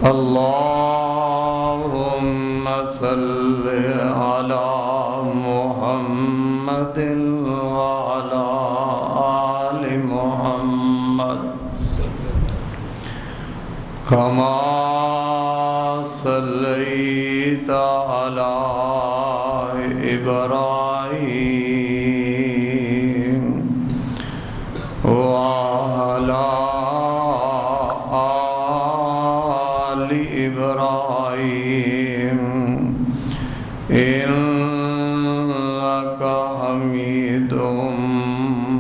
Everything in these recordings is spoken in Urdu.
اللهم صل على محمد وعلى آل محمد كما صليت على إبراهيم وعلى آل إبراهيم إنك حميد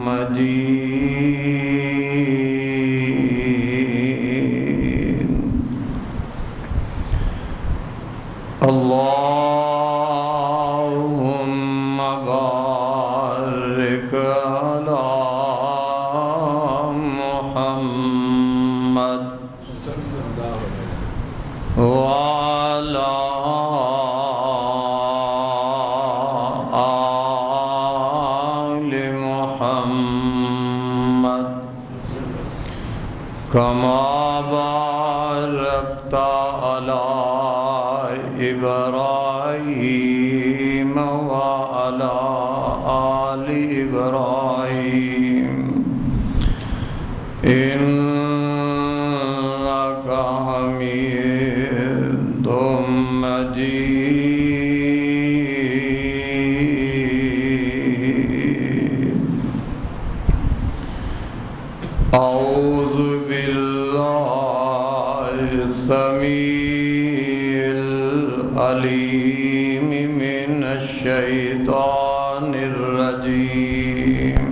مجيد. اللهم بارك على محمد وعلى آل محمد كما باركت على إبراهيم وعلى آل إبراهيم إنك حميد مجيد. أعوذ بالله السميع العليم من الشيطان الرجيم.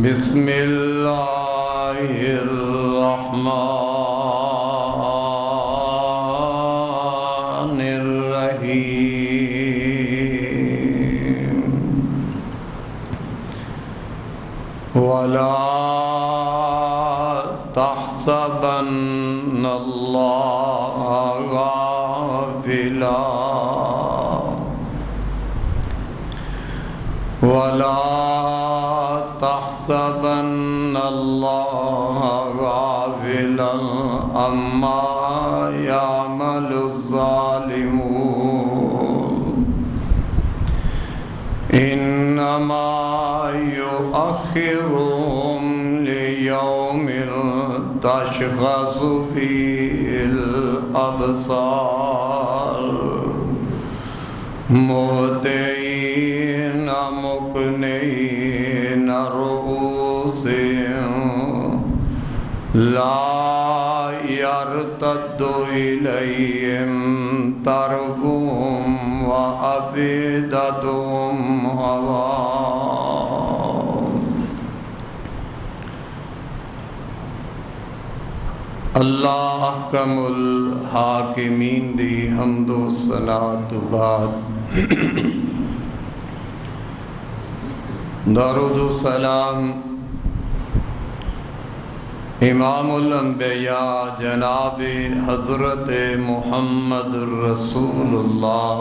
بسم الله الرحمن الرحيم. ولا تحسبن الله غافلا ولا تحسبن الله غافلا عما يعمل الظالمون إنما يؤخرهم ليوم تشخص فيه الأبصار مهطعين مقنعين رؤوسهم لا يرتد إليهم طرفهم وأفئدتهم هواء. اللہ احکم الحاکمین دی حمد و ثنا تو بعد درود و سلام امام الانبیاء جناب حضرت محمد رسول اللہ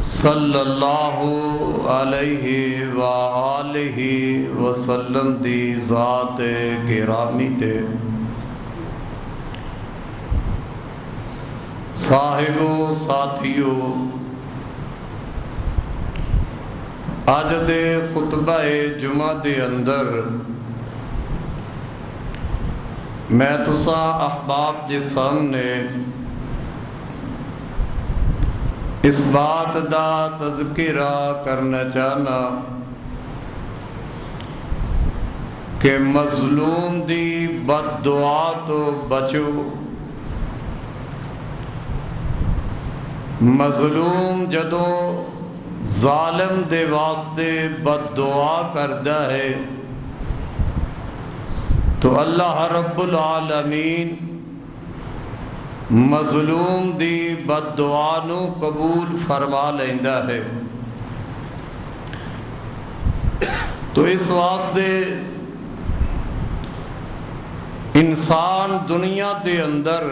صلی اللہ علیہ وآلہ وسلم دی ذات گرامی تے صاحبو ساتھیو آج دے خطبہ جمعہ دے اندر میں تسا احباب دے سامنے اس بات دا تذکرہ کرنا چاہنا کہ مظلوم دی بد دعا تو بچو. مظلوم جدوں ظالم دے واسطے بد دعا کردہ ہے تو اللہ رب العالمین مظلوم دی بد دعا نو قبول فرما لیندہ ہے. تو اس واسطے انسان دنیا دے اندر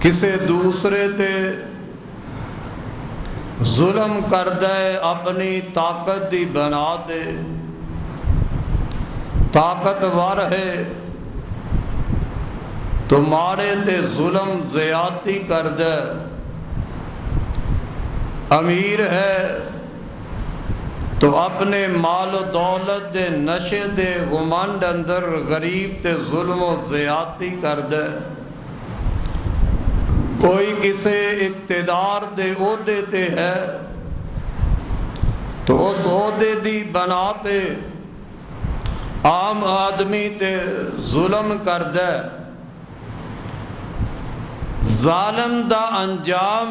کسے دوسرے تے ظلم کردہ اپنی طاقت دی بنا دے طاقتور ہے تو مارے تے ظلم زیادتی کر دے، امیر ہے تو اپنے مال و دولت دے نشے دے غمانڈ اندر غریب تے ظلم و زیادتی کر دے، کوئی کسے اقتدار دے عہدے تے ہے تو اس عہدے دی بنا تے عام آدمی تے ظلم کر دے، ظالم دا انجام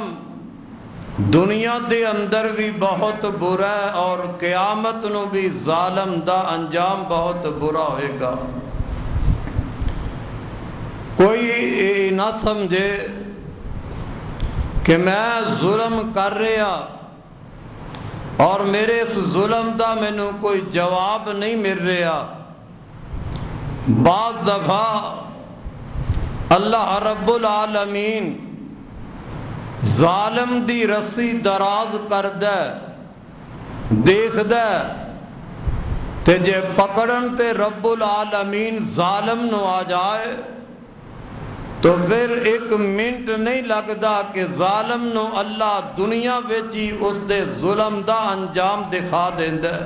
دنیا دے اندر بھی بہت برا ہے اور قیامت نو بھی ظالم دا انجام بہت برا ہوئے گا۔ کوئی نہ سمجھے کہ میں ظلم کر رہا اور میرے اس ظلم دا مینوں کوئی جواب نہیں مل رہا۔ بعض دفعہ اللہ رب العالمین ظالم دی رسی دراز کر دے، دیکھ دے تے جے پکڑن تے رب العالمین ظالم نو آ جائے تو پھر ایک منٹ نہیں لگدا کہ ظالم نو اللہ دنیا وچی اس دے ظلم دا انجام دکھا دیندے۔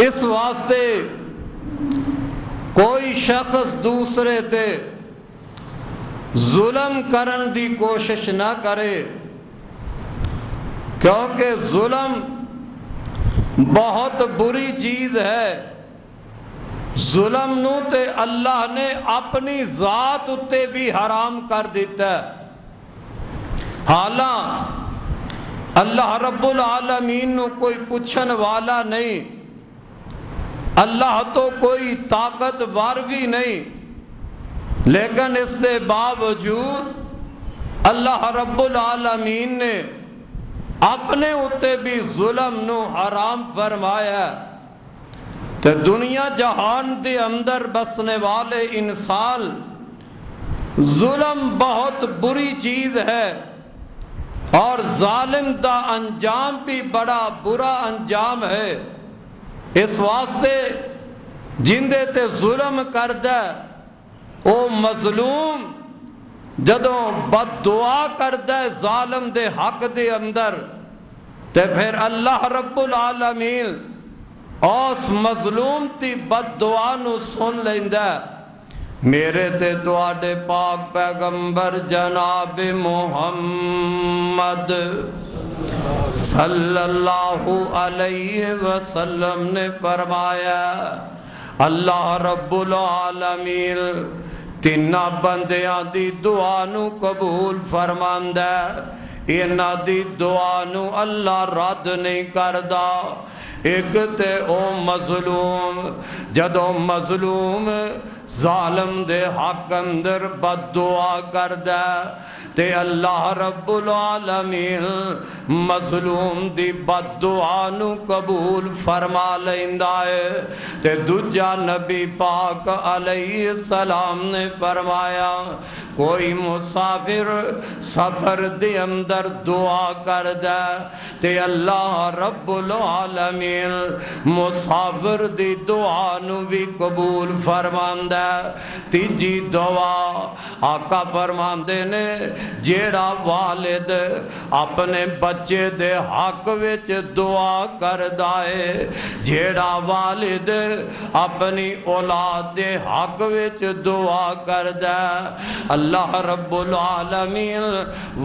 اس واسطے کوئی شخص دوسرے تے ظلم کرن دی کوشش نہ کرے، کیونکہ ظلم بہت بری چیز ہے۔ ظلم نو تے اللہ نے اپنی ذات اتے بھی حرام کر دیتا ہے۔ حالاں اللہ رب العالمین نو کوئی پوچھن والا نہیں، اللہ تو کوئی طاقتور بھی نہیں، لیکن اس دے باوجود اللہ رب العالمین نے اپنے اتے بھی ظلم نو حرام فرمایا۔ تو دنیا جہان دے اندر بسنے والے انسان، ظلم بہت بری چیز ہے اور ظالم دا انجام بھی بڑا برا انجام ہے۔ اس واسطے جندے تے ظلم کر دے او مظلوم جدوں بد دعا کر دے ظالم دے حق دے اندر تے پھر اللہ رب العالمین اس مظلوم تی بد دعا نو سن لیندہ۔ میرے تے تواڈے پاک پیغمبر جناب محمد صلی اللہ علیہ وسلم نے فرمایا، اللہ رب العالمین تینہ بندیاں دی دعا نو قبول فرماندہ، انہاں دی دعا نو اللہ رد نہیں کردہ۔ ایک تے او مظلوم، جدو مظلوم ظالم دے حق اندر بد دعا کردہ تے اللہ رب العالمین مظلوم دی بد دعا نو قبول فرما لیندہ ہے۔ تے دوجا نبی پاک علیہ السلام نے فرمایا، کوئی مسافر سفر دے اندر دعا کردہ تے اللہ رب العالمین مسافر دی دعا نو بھی قبول فرماندہ۔ تیجی دعا آقا فرماندے نے، جیڑا والد اپنے بچے دے حق وچ دعا کردہ ہے، جیڑا والد اپنی اولاد دے حق وچ دعا کردہ، اللہ رب العالمین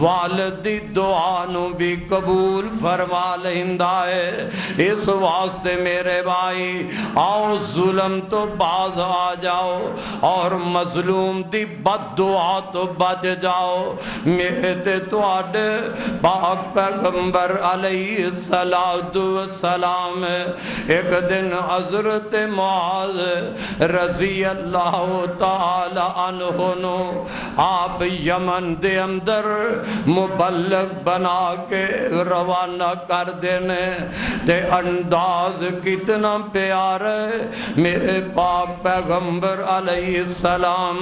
والد دی دعا نو بھی قبول فرما لیندہ ہے۔ اس واسطے میرے بھائی آؤ ظلم تو باز آ جاؤ اور مظلوم دی بد دعا تو بچ جاؤ۔ میرے تے تواڈے پاک پیغمبر علیہ السلام ایک دن حضرت معاذ رضی اللہ تعالی عنہ نو آپ یمن دے اندر مبلغ بنا کے روانہ کر دینے تے انداز کتنا پیارا ہے میرے پاک پیغمبر علیہ السلام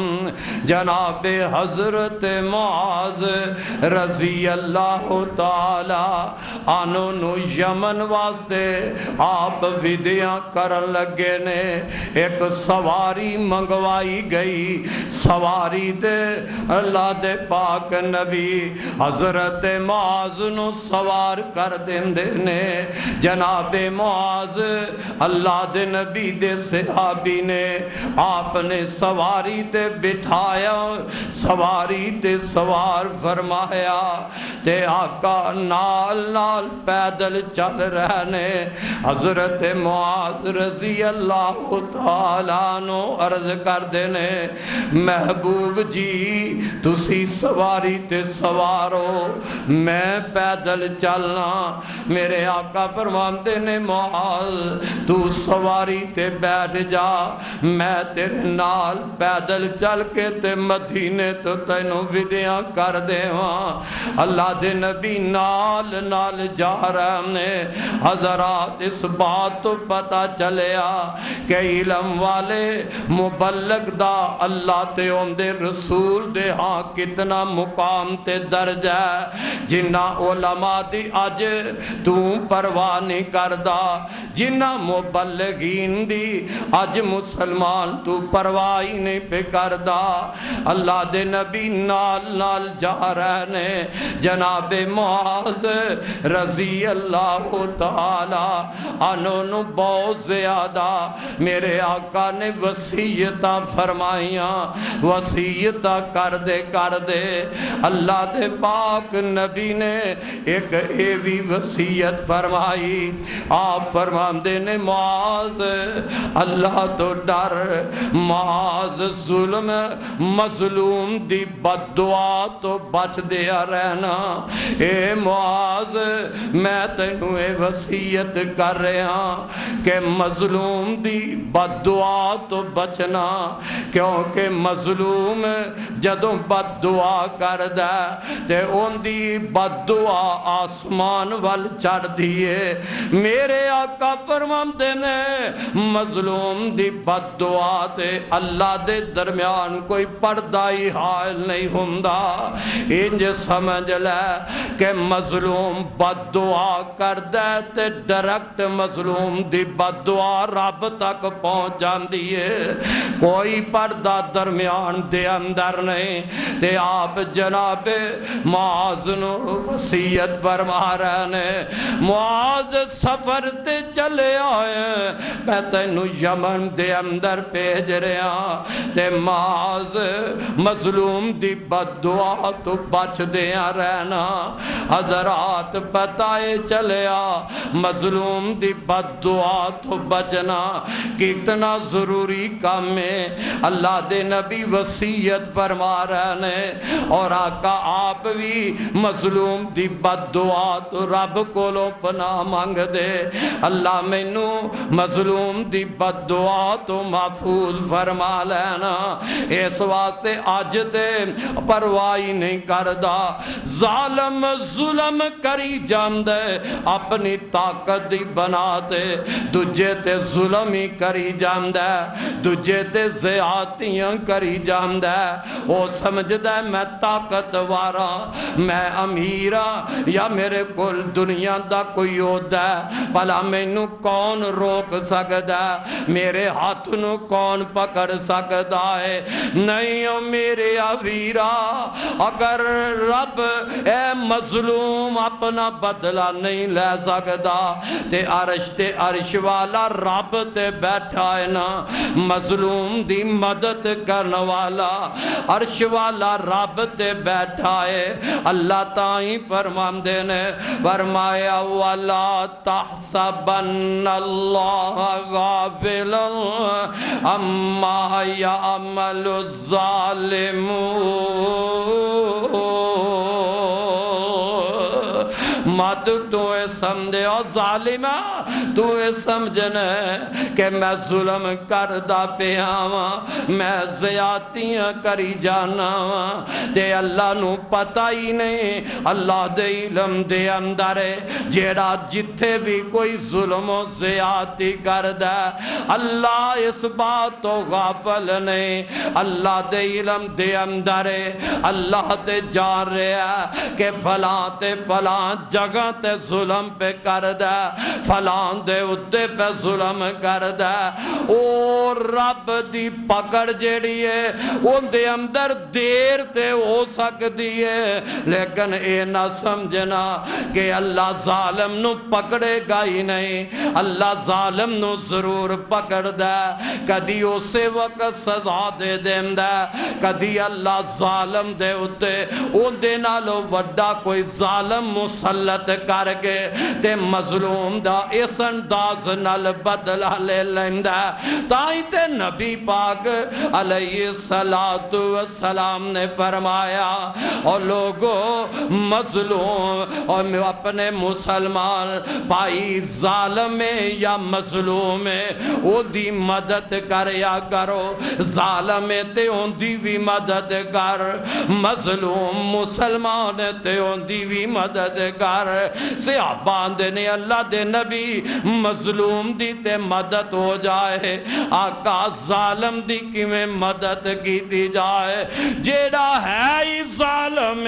جناب حضرت معاذ رضی اللہ تعالی عنہ نو یمن واسطے آپ ودیاں کرن لگے نے ایک سواری منگوائی گئی سواری دے اللہ دے پاک نبی حضرت معاذ نو سوار کر دیندے نے جناب معاذ اللہ دے نبی دے صحابی نے آپ نے سواری تے بٹھایا سواری تے سوار فرمایا تے آقا نال نال پیدل چل رہنے حضرت معاذ رضی اللہ تعالیٰ عنہ عرض کر دینے محبوب جی تسی سواری تے سوارو میں پیدل چلنا میرے آقا فرماندے نے معاذ تو سواری تے بیٹھ جا میں تیرے نال پیدل چل کے تے مدینے تو تینوں ودیاں کر دے وہاں اللہ دے نبی نال نال جا رہے نے حضرات اس بات تو پتہ چلیا کہ علم والے مبلغ دا اللہ تے اوندے رسول دے ہاں کتنا مقام تے درجہ ہے جنہ علماء دی اج تو پرواہ نہیں کردہ جنہ مبلغین دی اج مسلمان تو پرواہ ہی نہیں پہ کردہ اللہ دے نبی نال نال جا رہنے جناب معاذ رضی اللہ تعالی عنہ نو بہت زیادہ میرے آقا نے وصیتاں فرمائیاں وصیتاں کر دے اللہ دے پاک نبی نے ایک ایوی وصیت فرمائی آپ فرماندے نے معاذ اللہ تو ڈر معاذ ظلم مظلوم دی بد دعا تو بچ دیا رہنا اے معاذ میں تینوں اے وصیت کر رہا کہ مظلوم دی بد دعا تو بچنا کیونکہ مظلوم جدوں بد دعا کر دے تے ان دی بد دعا آسمان وال چڑھ دیئے میرے آقا فرماندے نے مظلوم دی بد دعا تے اللہ دے درمیان کوئی پردائی حال نہیں ہوندا انج سمجھ لے کہ مظلوم بد دعا کر دے تے ڈائریکٹ مظلوم دی بد دعا رب تک پہنچ جاندی ہے کوئی پردہ درمیان دے اندر نہیں تے آپ جناب معاذ نو وصیت فرما رہے نے معاذ سفر تے چلے آئے میں تینوں یمن دے اندر بھیج رہا تے معاذ مظلوم دی بد دعا تو بچ دیا رہنا حضرات بتائے چلیا مظلوم دی بد دعا تو بچنا کتنا ضروری کام ہے اللہ دے نبی وصیت فرما رہے نے اور آقا آپ بھی مظلوم دی بد دعا تو رب کولوں پناہ مانگ دے اللہ مینوں مظلوم دی بد دعا تو محفوظ فرما لینا اس واسطے آج تے پرواہی نہیں کردہ ظالم ظلم کری جاندے اپنی طاقت دی بناتے دجے تے ظلم ہی کری جاندے دجے تے زیادتیاں کری جاندے وہ سمجھدے میں طاقت وارا میں امیرہ یا میرے کل دنیا دا کوئی ہوتا ہے بھلا مینوں کون روک سکتا ہے میرے ہاتھ نو کون پکڑ سکتا ہے نہیں ہو میرے امیرہ اگر رب اے مظلوم اپنا بدلہ نہیں لے سکتا تے عرش والا رب تے بیٹھا ہے نا مظلوم دی مدد کرنے والا عرش والا رب تے بیٹھا ہے اللہ تائیں فرماندے نے فرمایا وَلَا تَحْسَبَنَّ اللَّهَ غَافِلًا عَمَّا يَعْمَلُ الظَّالِمُونَ ماتک تو اے سمجھے او ظالمہ تو اے سمجھنے کہ میں ظلم کردہ پہ آواں میں زیادتیاں کری جانا تے اللہ نو پتہ ہی نہیں اللہ دے علم دے اندر جیڑا جتھے بھی کوئی ظلم و زیادتی کردہ اللہ اس بات تو غافل نہیں اللہ دے علم دے اندر اللہ تے جان رہا کہ فلاں تے فلاں جگہ تے ظلم پہ کردہ فلاں دے اتے پہ ظلم کردہ اور رب دی پکڑ جیڑی ہے ان دے اندر دیر تے ہو سکتی ہے لیکن اے نہ سمجھنا کہ اللہ ظالم نو پکڑے گا ہی نہیں اللہ ظالم نو ضرور پکڑ دے کدی اسے وقت سزا دے دیں دے کدی اللہ ظالم دے اتے ان دے نالو وڈا کوئی ظالم مسلط کر کے تے مظلوم دا اس انداز نال بدلہ لے لیں دے تائیں تے نبی پاک علیہ السلام نے فرمایا اور لوگوں مظلوم اور اپنے مسلمان بھائی ظالم یا مظلوم او دی مدد کریا کرو ظالم تے ان دی بھی مدد کر مظلوم مسلمان تے ان دی بھی مدد کر صحابان نے اللہ دے نبی مظلوم دی تے مدد ہو جائے آقا ظالم دی کی میں مدد کی دی جائے جیڑا ہے ہی ظالم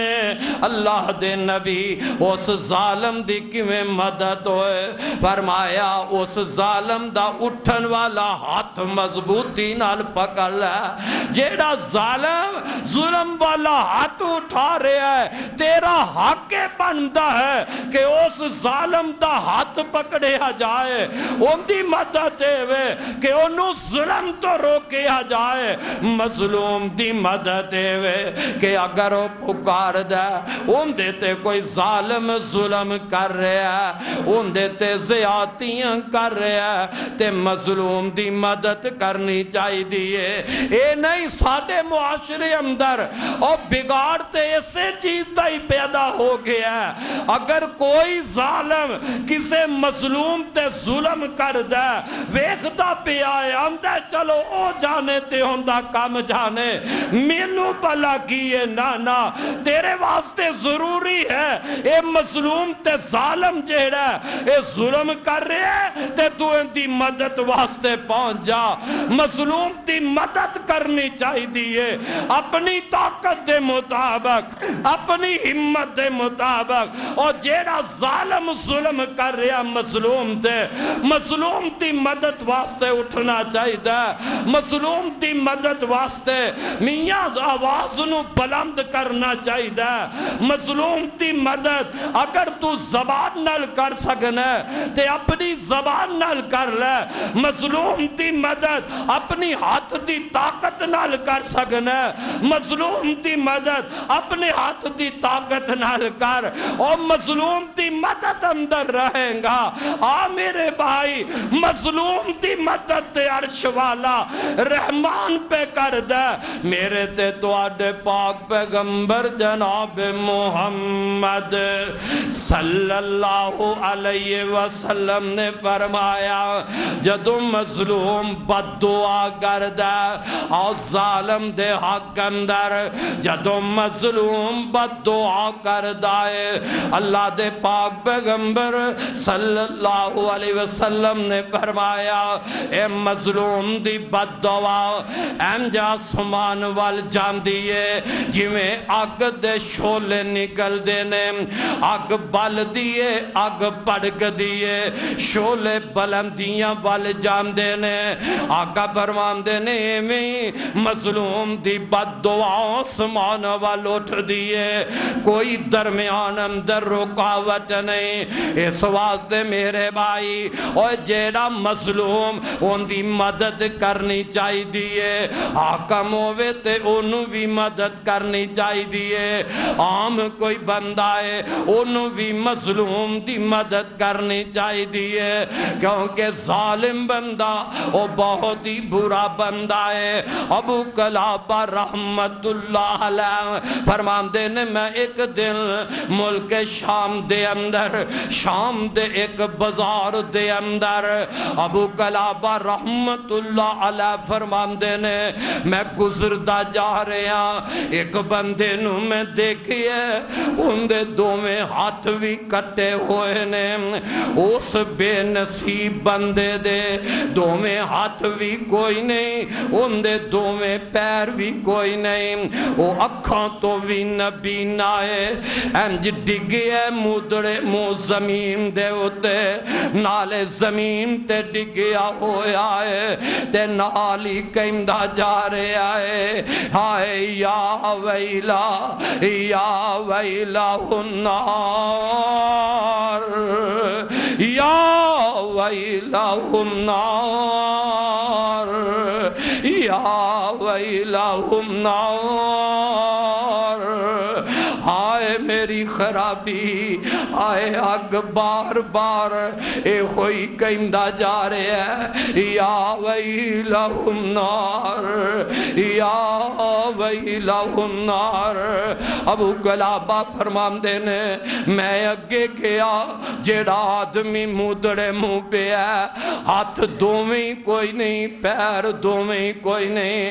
اللہ دے نبی اس ظالم دی کی میں مدد ہوئے فرمایا اس ظالم دا اٹھن والا ہاتھ مضبوطی نال پکڑ لے جیڑا ظلم والا ہاتھ اٹھا رہا ہے تیرا حق بنتا ہے کہ اس ظالم دا ہاتھ پکڑیا جائے ان دی مدد دے کہ انہوں ظلم تو روکیا جائے مظلوم دی مدد دے کہ اگر وہ پکار دے ان دیتے کوئی ظالم ظلم کر رہا ہے ان دیتے زیادتیاں کر رہا ہے تے مظلوم دی مدد کرنی چاہی دیئے اے نہیں ساڑھے معاشرے اندر اور بگاڑتے اسے چیز دا ہی پیدا ہو گیا ہے اگر کوئی ظالم کسے مظلوم تے ظلم کر دے ویکھتا پہ آئے اندھے چلو او جانے تے ہوندہ کام جانے مینو بلا کیے نانا تیرے واسطے ضروری ہے اے مظلوم تے ظالم جیڑا اے ظلم کر رہے تے تو ان دی مدد واسطے پہنچ جا مظلوم دی مدد کرنی چاہی دیئے اپنی طاقت دے مطابق اپنی ہمت دے مطابق اور جیڑا ظالم ظلم کر رہا مظلوم دی مدد واسطے اٹھنا چاہی دے مظلوم دی مدد واسطے میاں آواز نو بلند کرنا چاہی دے مظلوم دی مدد اگر تو زبان نال کر سکنے تے اپنی زبان نال کر لے مظلوم دی مدد اپنی ہاتھ دی طاقت نال کر سکنے مظلوم دی مدد اپنے ہاتھ دی طاقت نال کر اور مظلوم دی مدد اندر رہیں گا میرے بھائی مظلوم دی مدد تے عرش والا رحمان پہ کر دے میرے تے تو آڈے پاک پیغمبر جناب محمد صلی اللہ علیہ وسلم نے فرمایا جدو مظلوم بد دعا کر دے اور ظالم دے حق اندر جدو مظلوم بد دعا کر دائے اللہ دے پاک پیغمبر صلی اللہ علیہ وسلم نے فرمایا اے مظلوم دی بد دعا ایم جا سمان وال جان دیئے جویں آگ دے شولے نکل دینے آگ بال دیئے آگ پڑک دیئے شولے بلندیاں وال جان دینے آقا فرمان دینے میں مظلوم دی بد دعا سمان وال اٹھ دیئے کوئی درمیان اندر رکاوٹ نہیں اس واسطے میرے بھائی اور جیڑا مظلوم ان دی مدد کرنی کرنی چاہیے، حاکم ہوئے تے انہوں بھی مدد کرنی چاہیے، عام کوئی بندہ ہے انہوں بھی مظلوم دی مدد کرنی چاہیے، کیونکہ ظالم بندہ وہ بہت ہی برا بندہ ہے۔ ابو قلابہ رحمت اللہ علیہ فرماندے نے میں ایک دن ملک شام دے اندر، شام دے ایک بازار دے اندر، ابو قلابہ رحمت اللہ علیہ فرماندے نے میں گزردہ جا رہے ہیں، ایک بندے نو میں دیکھئے ان دے دو میں ہاتھ بھی کٹے ہوئے نے، اس بے نصیب بندے دے دو میں ہاتھ بھی کوئی نہیں، ان دے دو میں پیر بھی کوئی نہیں، وہ اکھاں تو بھی نبی نائے، انج ڈگے مدرے مو زمین دے ہوتے، نالے زمین تے ڈگیا ہویا ہے، تے نالی کہندہ جا رہے آئے، ہائے یا ویلا النار، یا ویلا النار، یا ویلا النار، ہائے میری خرابی، آئے آگ بار بار اے ہوئی کہندہ جا رہے ہیں، یا ویلا النار، یا ویلا النار۔ ابو قلابہ فرماندے نے میں اگے گیا، جیڑا آدمی مدڑے منہ پہ ہے، ہاتھ دوویں کوئی نہیں، پیر دوویں کوئی نہیں،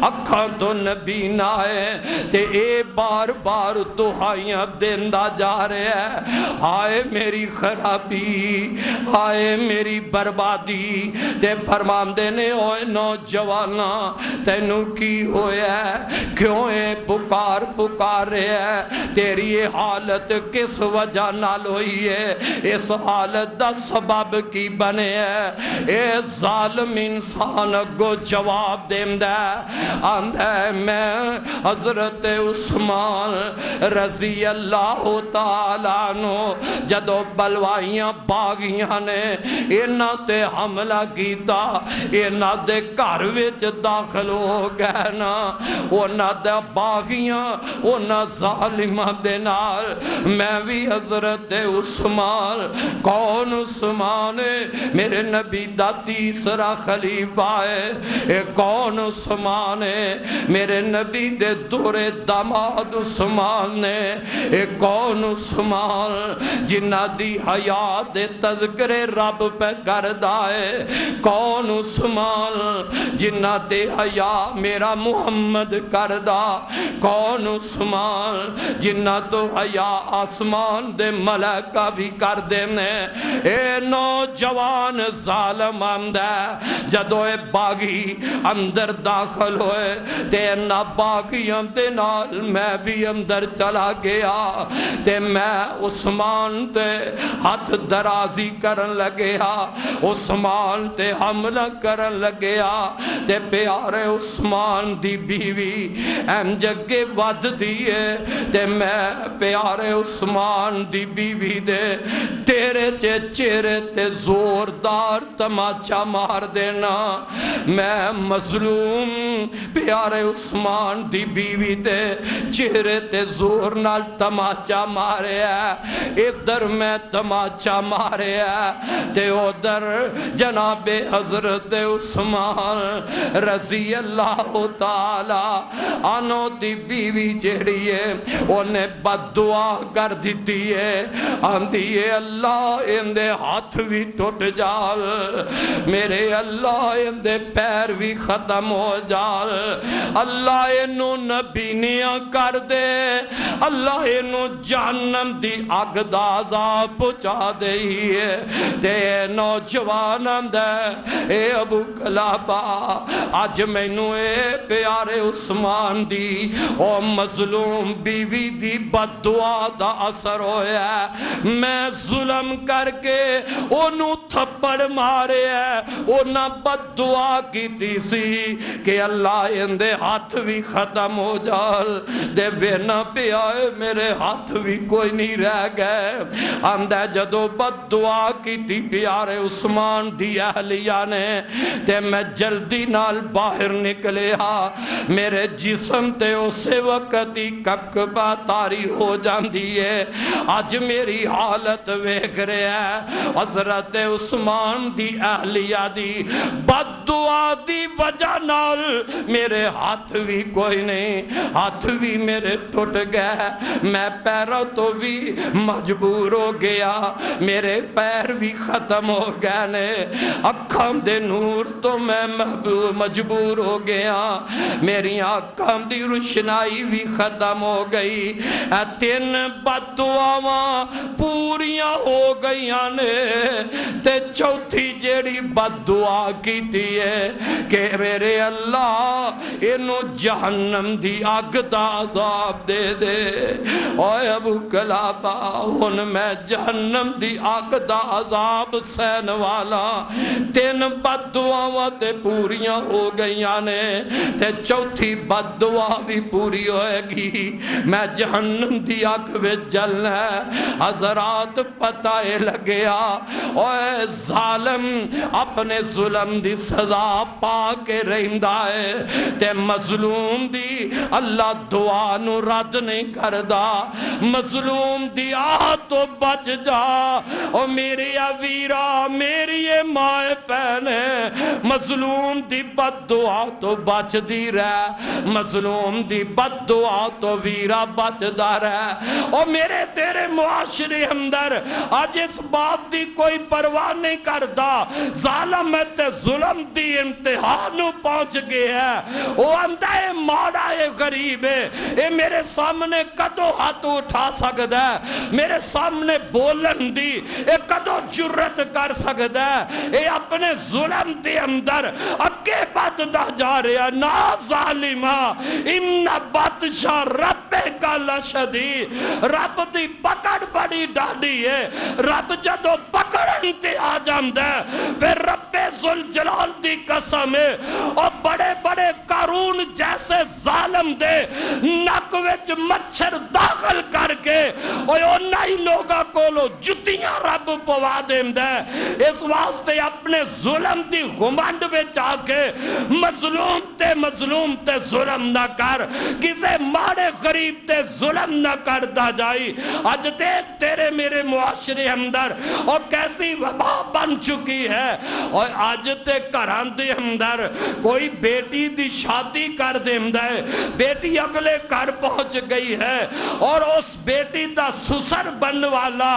اکھاں تو نبی نہ ہے، تے اے بار بار دہائیاں دیندہ جا رہے ہیں، ہائے میری خرابی، ہائے میری بربادی، تے فرماندے نے اوے نوجوانا تینوں کی ہویا ہے، کیوں اے پکار رہے ہیں، تیری یہ حالت کس وجہ نال ہوئی ہے، اس حالت دا سبب کی بنے ہے، اے ظالم انسان کو جواب دیندہ آندھا ہے میں حضرت عثمان رضی اللہ تعالیٰ عنہ جدو بلوائیاں باغیاں نے انہاں تے حملہ کیتا، انہاں دے گھر وچ داخل ہو گئے نا، انہاں دے باغیاں انہاں ظالمہ دے نال، میں بھی حضرت عثمان، کون عثمان ہے میرے نبی دا تیسرا خلیفہ ہے، اے کون عثمان ہے میرے نبی دے دور داماد عثمان نے، اے کون عثمان جنہ دی حیات تذکر رب پہ کردہ ہے، کون عثمان جنہ دے حیا میرا محمد کردہ، کون عثمان جنہ تو حیا آسمان دے ملکہ بھی کر دینے، اے نوجوان ظالم آمدہ جدو اے باغی اندر داخل ہوئے تے نہ باغیاں تے نال میں بھی اندر چلا گیا، تے میں عثمان تے ہاتھ درازی کرن لگیا، عثمان تے حملہ کرن لگیا، تے پیارے عثمان دی بیوی ایم جگے ود دیئے، تے میں پیارے عثمان دی بیوی دے تیرے چہرے تے زوردار تماچا مار دینا، میں مظلوم پیارے عثمان دی بیوی دے چہرے تے زور نال تماچا مارے ہے، ادھر میں تماچا مارے ہے، تے ادھر جناب حضرت عثمان رضی اللہ تعالیٰ عنہ دی بیوی جڑی ہے انہیں بد دعا کر دیتی ہے، آندھی ہے اللہ اندے ہاتھ بھی ٹوٹ جال، میرے اللہ اندے پیر بھی ختم ہو جال، اللہ انہوں نبینیاں کر دے، اللہ انہوں جہنم دی آگ دا عذاب پہنچا دے، تے نوجوان اندے اے ابو قلابہ آج میں نو اے پیارے عثمان دی او مظلوم بیوی دی بد دعا دا اثر ہویا ہے، میں ظلم کر کے انہوں تھپڑ مارے ہے، انہوں بد دعا کی تیسی کہ اللہ اندے ہاتھ بھی ختم ہو جال، دے وینا پہ آئے میرے ہاتھ بھی کوئی نہیں رہ گئے آندہ جدو بد دعا کی تھی پیارے عثمان دی اہلیہ نے تے میں جلدی نال باہر نکلے ہاں میرے جسم تے اسے وقت ہی ککبہ تاری ہو جاندی ہے آج میری حالت ویکھ رہے ہیں حضرت عثمان دی اہلیہ دی بد دعا دی وجہ نال میرے ہاتھ بھی کوئی نہیں ہاتھ بھی میرے ٹوٹ گئے میں پیروں تو بھی مجبور ہو گیا میرے پیر بھی ختم ہو گئے نے اکھاں دے نور تو میں مجبور ہو گیا میری آنکھاں دی روشنائی بھی ختم ہو گئی تین بد دعاواں پوریاں ہو گئیاں نے تے چوتھی جیڑی بد دعا کی تھی ہے کہ میرے اللہ انہوں جہنم دی آگ دا عذاب دے دے اوے ابو کلابہ ہن میں جہنم دی آگ دا عذاب سین والا تین بد دعاواں تے پوریاں ہو گئیاں نے تے چوتھی بد دعا بھی پوری ہوئے گی میں جہنم دی آگ میں جلنا ہے حضرات پتہ لگیا اوے ظالم اپنے ظلم دی سزا پا کے رہندہ ہے تے مظلوم دی اللہ دعا نو رد نہیں کردہ مظلوم دی آہ تو بچ جا او میری ویرا میری مائے پہنے مظلوم دی بد دعا تو بچ دی رہ مظلوم دی بد دعا تو ویرا بچ دا رہ او میرے تیرے معاشرے اندر آج اس بات دی کوئی پرواہ نہیں کردہ ظالم تے ظلم دی امتحانوں پہنچ گئے ہے وہ اندہ ماڑا غریب ہے اے میرے سامنے کدو ہاتھ اٹھا سکتا ہے میرے سامنے بولن دی اے کدو جرت کر سکتا ہے اے اپنے ظلم دی اندر اکے بات دا جا رہا نا ظالمہ ان بادشاہ رب کا لشدی رب دی پکڑ بڑی ڈاڑی ہے رب جدو پکڑن تے آ جاندہ ہے پھر رب ذوالجلال دی قسم ہے اور بڑے بڑے قارون جیسے ظالم دے نک وچ مچھر داخل کر کے اور انہی لوگا کولو جتیاں رب پوا دیندہ ہے اس واسطے اپنے ظلم دی غمانڈ وچ آ کے مظلوم تے ظلم نہ کر کسے ماڑے غریب تے ظلم نہ کر دا جائی آج دیکھ تیرے میرے معاشرے اندر اور کیسی وبا بن چکی ہے اور آج تے گھراں دے اندر کوئی بیٹی دی شادی کر دیندہ ہے بیٹی اگلے گھر پہنچ گئی ہے اور اس بیٹی دا سسر بن والا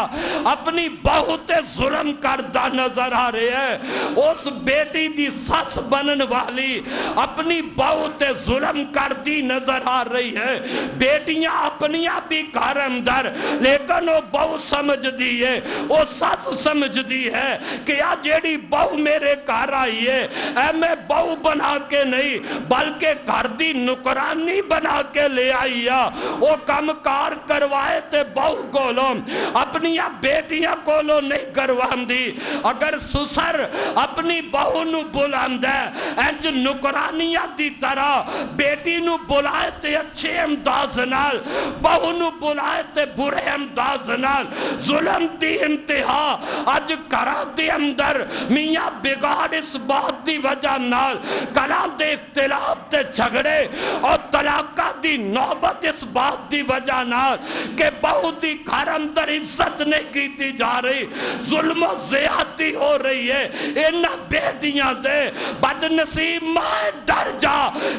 اپنی بہت ظلم کردہ نظر آ رہے ہیں اس بیٹی دی سس بنن والی اپنی بہت ظلم کردی نظر آ رہی ہے بیٹیاں اپنیاں بھی گھر اندر لیکن وہ بہو سمجھ دی ہے وہ سس سمجھ دی ہے کہ یا جیڑی بہو میرے گھر آئی ہے اے میں بہو بنا کے نہیں بلکہ گھر دی نکرانی بنا کے لے آئی ہے وہ کم کار کروائے تے بہو کولو اپنیاں بیٹیاں کولو نہیں کروان دی اگر سسر اپنی بہو نو بلاند ہے انج نکرانیاں دی طرح بیٹی نو بلائے تے اچھے امداز نال بہو نو بلائے تے برے امداز نال ظلم دی انتہا آج کرا دی اندر میاں بگاڑ اس بات دی وجہ نال کلام دے اختلاف تے جھگڑے اور طلاقہ دی نوبت اس بات دی وجہ نال کہ بہو دی گھر اندر عزت نہیں کیتی جا رہی ظلم و زیادتی ہو رہی ہے انہا بیٹیاں دے بد نصیب مائے ڈر جا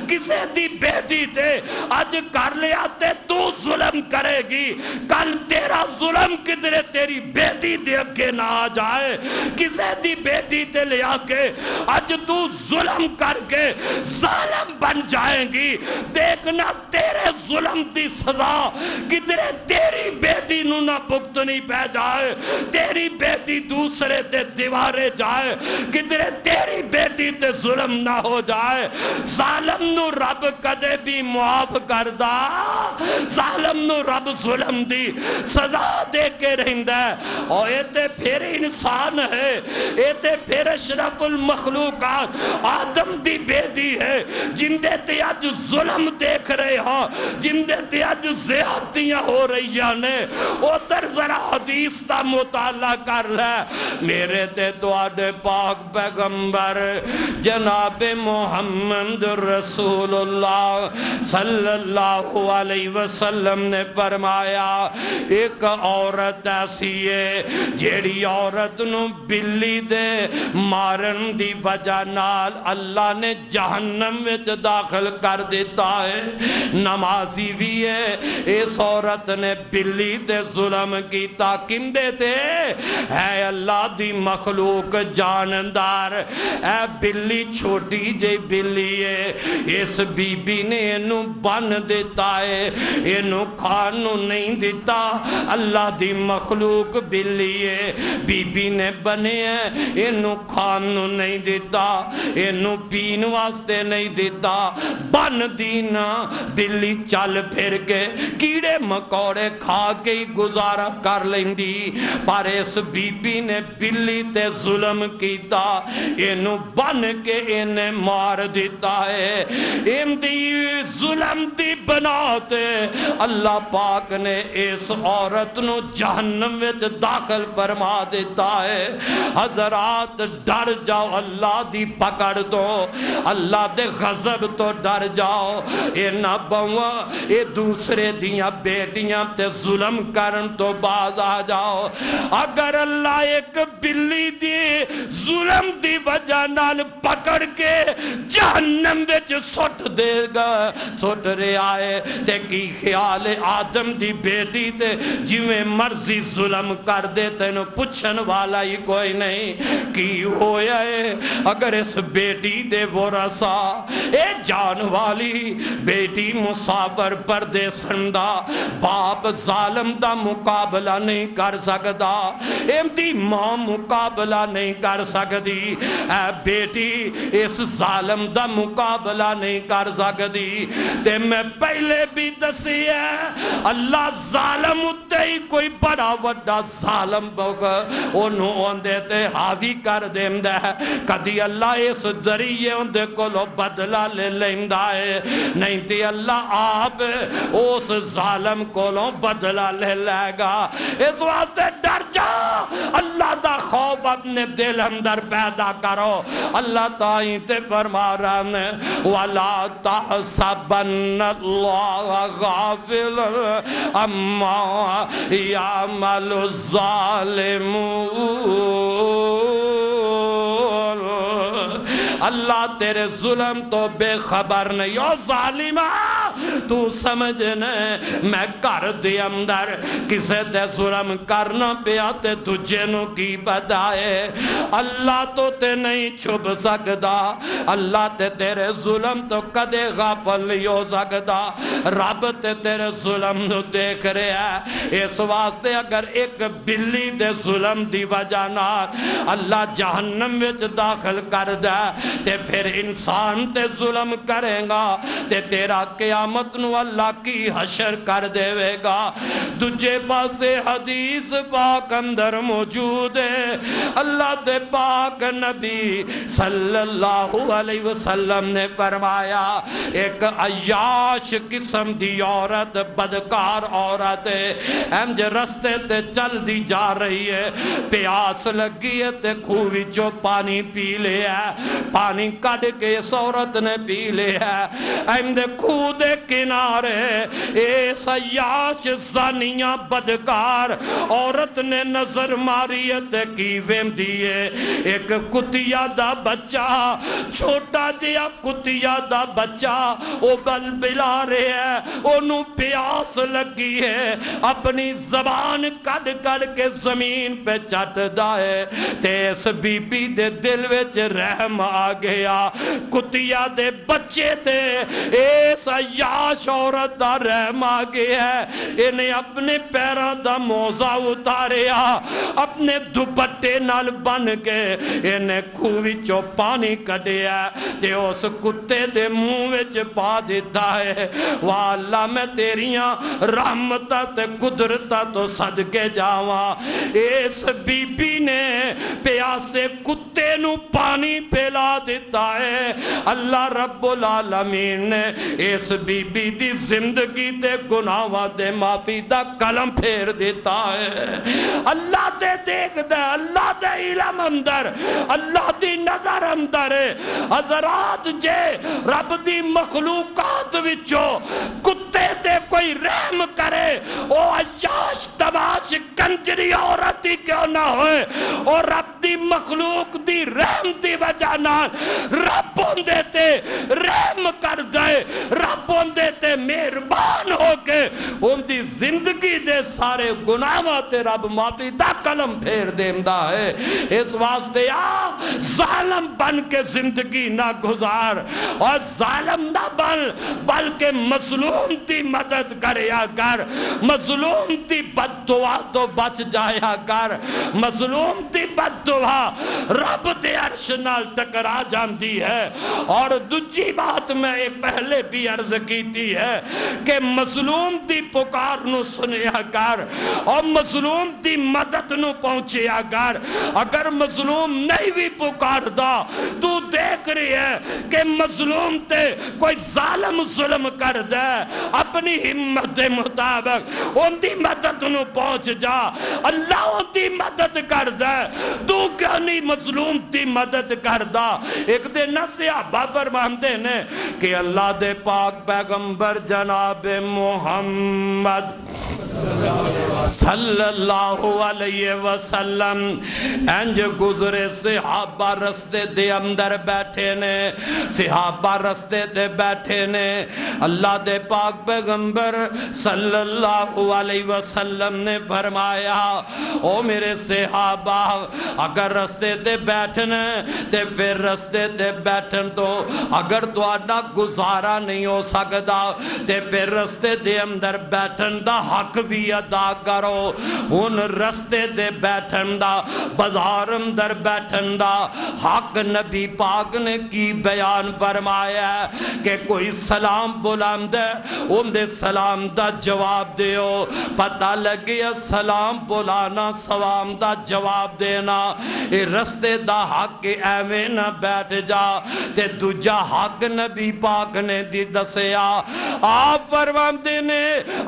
کسے دی بیٹی تے آج کر لیا تے تو ظلم کرے گی کل تیرا ظلم کدرے تیری بیٹی دے کے نہ آ جائے کسے دی بیٹی تے لیا کے آج تو ظلم کر کے ظالم بن جائیں گی دیکھنا تیرے ظلم دی سزا کدرے تیری بیٹی نو نہ بھگتنی پہ جائے تیری بیٹی دوسرے تے دیوارے جائے کدرے تیری بیٹی تے ظلم نہ ہو جائے ظالم نو رب کدے بھی معاف کردہ ظالم نو رب ظلم دی سزا دے کے رہندا ہے اور یہ تے پھر انسان ہے یہ تے پھر اشرف المخلوقات آدم دی بیٹی ہے جن دے تے آج ظلم دیکھ رہے ہاں جن دے تے آج زیادتیاں ہو رہی نے ادھر ذرا حدیث تا مطالعہ کر لے میرے تے تواڈے پاک پیغمبر جناب محمد رسول اللہ صلی اللہ علیہ وسلم نے فرمایا ایک عورت ایسی ہے جیڑی عورت نو بلی دے مارن دی وجہ نال اللہ نے جہنم وچ داخل کر دیتا ہے نمازی بھی ہے اس عورت نے بلی دے ظلم کیتا کندے تے اے اللہ دی مخلوق جاندار اے بلی چھوٹی جے بلی ہے اس بی بی نے انو بن دیتا ہے انو کھانو نہیں دیتا اللہ دی مخلوق بلی ہے بی بی نے بنے ہیں انو کھانو نہیں دیتا انو پین واسطے نہیں دیتا بن دینا بلی چل پھر کے کیڑے مکوڑے کھا کے ہی گزارا کر لیندی پر اس بی بی نے بلی تے ظلم کیتا انو بن کے انہیں مار دیتا ہے امدی ظلم دی بناتے اللہ پاک نے اس عورت نو جہنم وچ داخل فرما دیتا ہے حضرات ڈر جاؤ اللہ دی پکڑ دو اللہ دے غضب تو ڈر جاؤ اے نہ بہوا اے دوسرے دیاں بیٹیاں تے ظلم کرن تو باز آ جاؤ اگر اللہ ایک بلی دی ظلم دی وجہ نال پکڑ کے جہنم وچ سٹ دے گا سٹ رہے آئے تے کی خیال آدم دی بیٹی تے جویں مرضی ظلم کر دے تینو پچھن والا ہی کوئی نہیں کی ہویا ہے اگر اس بیٹی دے ورثہ اے جان والی بیٹی مسافر پردے سندہ باپ ظالم دا مقابلہ نہیں کر سکتا امتی ماں مقابلہ نہیں کر سکتی اے بیٹی اس ظالم دا مقابلہ نہیں کر سکتی تے میں پہلے بھی دسی ہے اللہ ظالم اتے ہی کوئی بڑا وڈا ظالم بوگا انہوں اندے تے حاوی کر دیندہ ہے کدی اللہ اس ذریعے اندے کو لو بدلہ لے لیندہ ہے نہیں تے اللہ آپ اس ظالم کو لو بدلہ لے لے گا اس واسطے ڈر جا اللہ دا خوف اپنے دل اندر پیدا کرو اللہ تعالی تے فرما رہا ہے وَلَا تَحْسَبَنَّ اللَّهَ غَافِلًا عَمَّا يَعْمَلُ الظَّالِمُونَ اللہ تیرے ظلم تو بے خبر نہیں او ظالمہ تو سمجھنے میں کر دی اندر کسے تے ظلم کرنا پیا تے تجھے نو کی بدائے اللہ تو تے نہیں چھپ سکتا اللہ تے تیرے ظلم تو کدے غافل نہیں ہو سکتا رب تے تیرے ظلم نو دیکھ رہے ہیں اس واسطے اگر ایک بلی دے ظلم دی وجہ نہ اللہ جہنم وچ داخل کر دے تے پھر انسان تے ظلم کرے گا تے تیرا قیامت نو اللہ کی حشر کر دے گا دجے پاسے حدیث پاک اندر موجود ہے اللہ دے پاک نبی صلی اللہ علیہ وسلم نے فرمایا ایک عیاش قسم دی عورت بدکار عورت ہے امج رستے تے چل دی جا رہی ہے پیاس لگی ہے تے کھوی جو پانی پی لے ہے پانی کڑ کے اس عورت نے پی لے ہے امد خود کنارے ایس عیاش زانیاں بدکار عورت نے نظر ماریت کی ویم دیئے ایک کتیا دا بچہ چھوٹا دیا کتیا دا بچہ او بل بلا رہے ہے انہوں پیاس لگی ہے اپنی زبان کڑ کڑ کے زمین پہ چٹ دائے تیس بی بی دے دل وچ رحم آ گیا کتیا دے بچے تے ایس عیاش کاش عورت دا رحم آ گیا ہے، انہیں اپنے پیروں دا موزہ اتاریا، اپنے دوپٹے نال بن کے انہیں کھوہ وچوں پانی کڈیا تے اس کتے دے منہ وچ پا دیتا ہے۔ واہ اللہ میں تیریاں رحمتاں تے قدرتاں تو صدقے جاواں، اس بی بی نے پیاسے کتے نو پانی پلا دیتا ہے۔ اللہ رب العالمین نے اس بی بی دی زندگی تے گناہاں دے معافی دا کلم پھیر دیتا ہے۔ اللہ دے دیکھ دے، اللہ دے علم اندر، اللہ دی نظر اندر ہے۔ حضرات جے رب دی مخلوقات وچوں کتے تے کوئی رحم کرے، او عیاش تماش کنجری عورت ہی کیوں نہ ہوئے، اور رب دی مخلوق دی رحم دی وجہ نال رب ہوندے تے رحم کر دے، رب ہوندے تے مہربان ہو کے ان دی زندگی دے سارے گناہاں تے رب معافی دا کلم پھیر دیندہ ہے۔ اس واسطے ظالم بن کے زندگی نہ گزار، اور ظالم نہ بن بلکہ مظلوم دی مدد کریا کر، مظلوم دی بد دعا تو بچ جایا کر۔ مظلوم دی بد دعا رب دے عرش نال ٹکرا جاندی ہے۔ اور دوجی بات میں پہلے بھی عرض کیتی ہے کہ مظلوم دی پکار نو سنیا کر اور مظلوم دی مدد نو پہنچیا کر۔ اگر مظلوم نہیں بھی پکار دا تو دیکھ رہی ہے کہ مظلوم تے کوئی ظالم ظلم کر دے، اپنی ہمت دے مطابق ان دی مدد نو پہنچ جا، اللہ ان دی مدد کر دے، تو کیوں نہیں مظلوم دی مدد کر دا۔ ایک دن صحابہ فرماندے نے کہ اللہ دے پاک پیغمبر جناب محمد صلی اللہ علیہ وسلم انج گزرے، صحابہ رستے دے اندر بیٹھے نے، صحابہ رستے دے بیٹھے نے، اللہ دے پاک پیغمبر صلی اللہ علیہ وسلم نے فرمایا او میرے صحابہ اگر رستے دے بیٹھنے تے پھر رستے دے بیٹھن تو اگر تو آنا گزارا نہیں ہو سکتا تے پھر رستے دے اندر بیٹھن دا حق بھی ادا کرو۔ ان رستے دے بیٹھن دا، بازار اندر بیٹھن دا حق نبی پاک نے کی بیان فرمایا ہے کہ کوئی سلام بلند ہے ان دے سلام دا جواب دیو، پتہ لگیا سلام بلانا سلام دا جواب دینا، اے رستے دا حق ایویں نہ بیٹھ جا تے دوجا حق نبی پاک نے دی دسیا۔ آپ فرماندے نے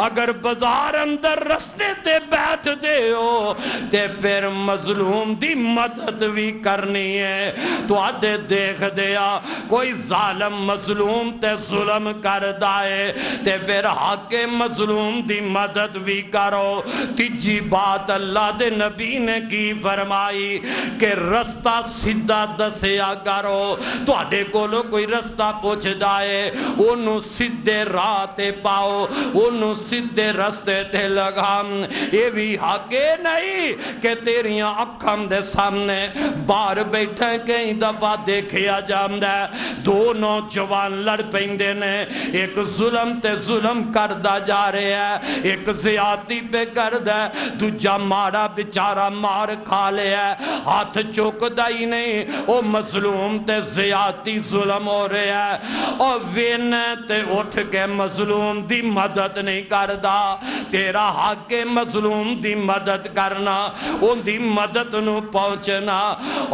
اگر بازار اندر رستے تے بیٹھ دے ہو تے پھر مظلوم دی مدد بھی کرنی ہے۔ تو آڈے دیکھ دیا کوئی ظالم مظلوم تے ظلم کر دائے تے پھر حق مظلوم دی مدد بھی کرو۔ تیجی بات اللہ دے نبی نے کی فرمائی کہ رستہ سیدھا دسیا کرو۔ تو آڈے کولو کوئی رستہ پوچھ دائے انہوں سیدھے راہ تے پاؤ، انہوں سیدھے رستے تے لگام۔ یہ بھی حق نہیں کہ تیریاں اکھام دے سامنے بار بیٹھے کہیں دفعہ دیکھیا جامدہ ہے دو نوجوان لڑ پیندے نے، ایک ظلم تے ظلم کردہ جا رہے ہیں، ایک زیادتی پہ کردہ دوجہ مارا بچارہ مار کھا لے ہے، ہاتھ چوکدہ ہی نہیں، او مظلوم تے زیادتی ظلم ہو رہے ہیں، اور وینے تے اٹھ کے مظلوم دی مدد نہیں کردہ۔ تیرا حق مظلوم دی مدد کرنا، ان دی مدد نو پہنچنا۔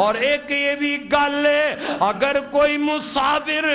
اور ایک یہ بھی گل ہے اگر کوئی مسافر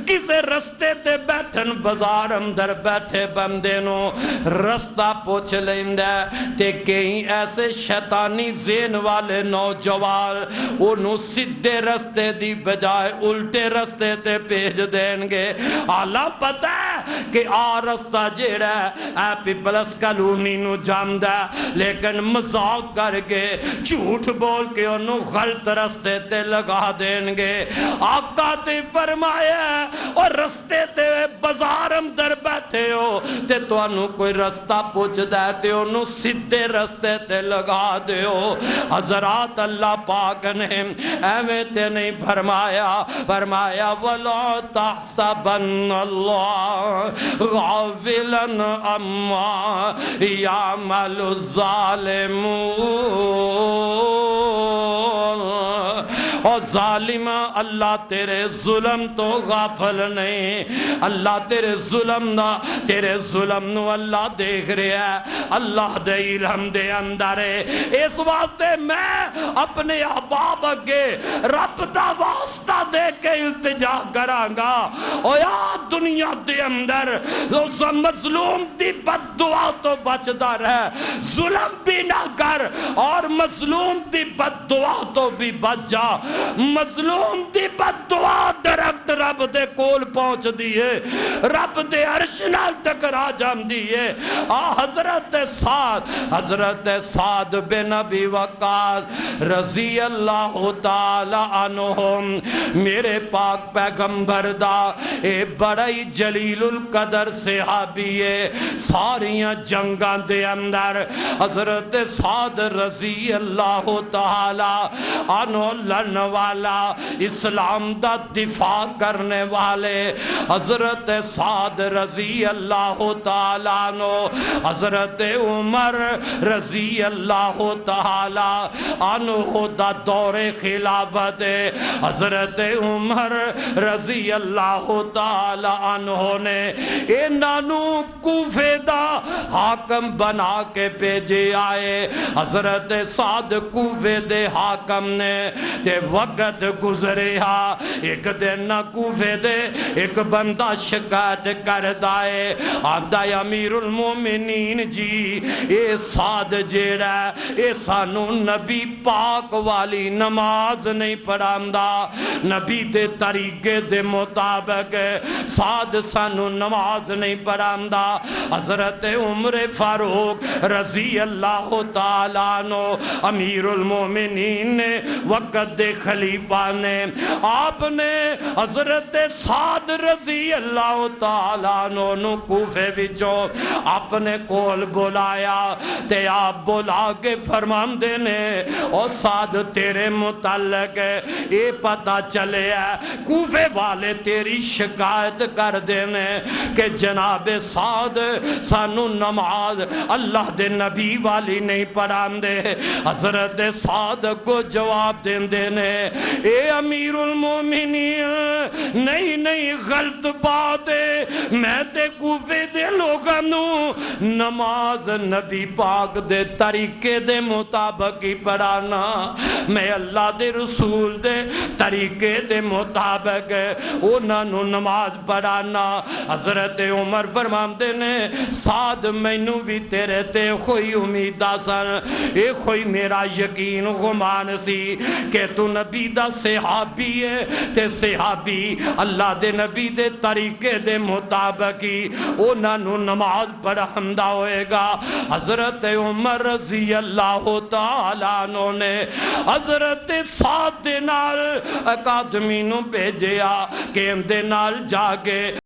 کسے رستے تے بیٹھن بازار اندر بیٹھے بندے نو رستہ پوچھ لیندے تے کہیں ایسے شیطانی ذہن والے نوجوان انہوں سدھے رستے دی بجائے الٹے رستے تے بھیج دیں گے۔ حالاں پتہ ہے کہ آ رستہ جیڑا ہے اے پیپلس کالونی نو جامدہ لیکن مذاق کر کے جھوٹ بول کے انہوں غلط رستے تے لگا دیں گے۔ آقا تے فرمایا اور رستے تے بازار اندر بیٹھے ہو تے تو انہوں کوئی رستہ پوچھ دیتے انہوں سدھے رستے تے لگا دے ہو۔ حضرات اللہ پاک نے ایویں تے نہیں فرمایا، فرمایا وَلَا تَحْسَبَنَّ اللَّهَ غافلا عما یعمل الظالمون۔ اور ظالم اللہ تیرے ظلم تو غافل نہیں، اللہ تیرے ظلم نو اللہ دیکھ رہا ہے، اللہ دے علم دے اندر ہے۔ اس واسطے میں اپنے احباب اگے رب دا واسطہ دے کے التجا کرانگا، او یا دنیا دے اندر مظلوم دی بد دعا تو بچدا رہ، ظلم بھی نہ کر، اور مظلوم دی بد دعا تو بھی بچ جا۔ مظلوم دی بد دعا درخت رب دے کول پہنچ دیئے، رب دے عرش نال ٹکرا جام دیئے۔ حضرت سعد بن ابی وقاص رضی اللہ تعالی عنہم میرے پاک پیغمبر دا اے بڑائی جلیل القدر صحابی ہے، ساریاں جنگاں دے اندر حضرت سعد رضی اللہ تعالی عنہ لڑن والا، اسلام دا دفاع کرنے والے حضرت سعد رضی اللہ تعالی عنہ، حضرت عمر رضی اللہ تعالی عنہ دا دور خلافت، حضرت عمر رضی اللہ تعالی عنہ نے انہوں کوفے دا حاکم بنا کے بھیجے آئے۔ حضرت سعد کوفے دے حاکم نے تے وقت گزرے ہا، ایک دن کوفے دے ایک بندہ شکایت کردائے، آدھا امیر المومنین جی اے سعد جیڑا اے سانو نبی پاک والی نماز نہیں پڑھاندا، نبی دے طریقے دے مطابق سعد سانو نماز نہیں پڑھاندا۔ حضرت عمر فاروق رضی اللہ تعالیٰ عنہ امیر المومنین نے وقت دے خلیفہ نے آپ نے حضرت سعد رضی اللہ تعالیٰ عنہ کوفے وچوں اپنے کول بلایا تے آپ بلا کے فرمان دینے، او سعد تیرے متعلق اے پتہ چلے ہے کوفے والے تیری شکایت کر دینے کہ جناب سعد سانو نماز اللہ دے نبی والی نہیں پڑھان دے۔ حضرت سعد کو جواب دین دینے، اے امیر المومنین نہیں غلط بات ہے، میں تے کوفے دے لوگانوں نماز نبی پاک دے طریقے دے مطابق ہی پڑھانا، میں اللہ دے رسول دے طریقے دے مطابق انہوں نماز پڑھانا۔ حضرت عمر فرمان دینے، سعد مینو بھی تیرے تے کوئی امیدہ سن، اے کوئی میرا یقین گمان سی کہ تو نبی دا صحابی ہے تے صحابی اللہ دے نبی دے طریقے دے مطابق ہی انہوں نماز پڑھاندہ ہوئے گا۔ حضرت عمر رضی اللہ تعالیٰ عنہ نے حضرت سعد دے نال اکادمی نو بھیجیا کہ ان دے نال جا کے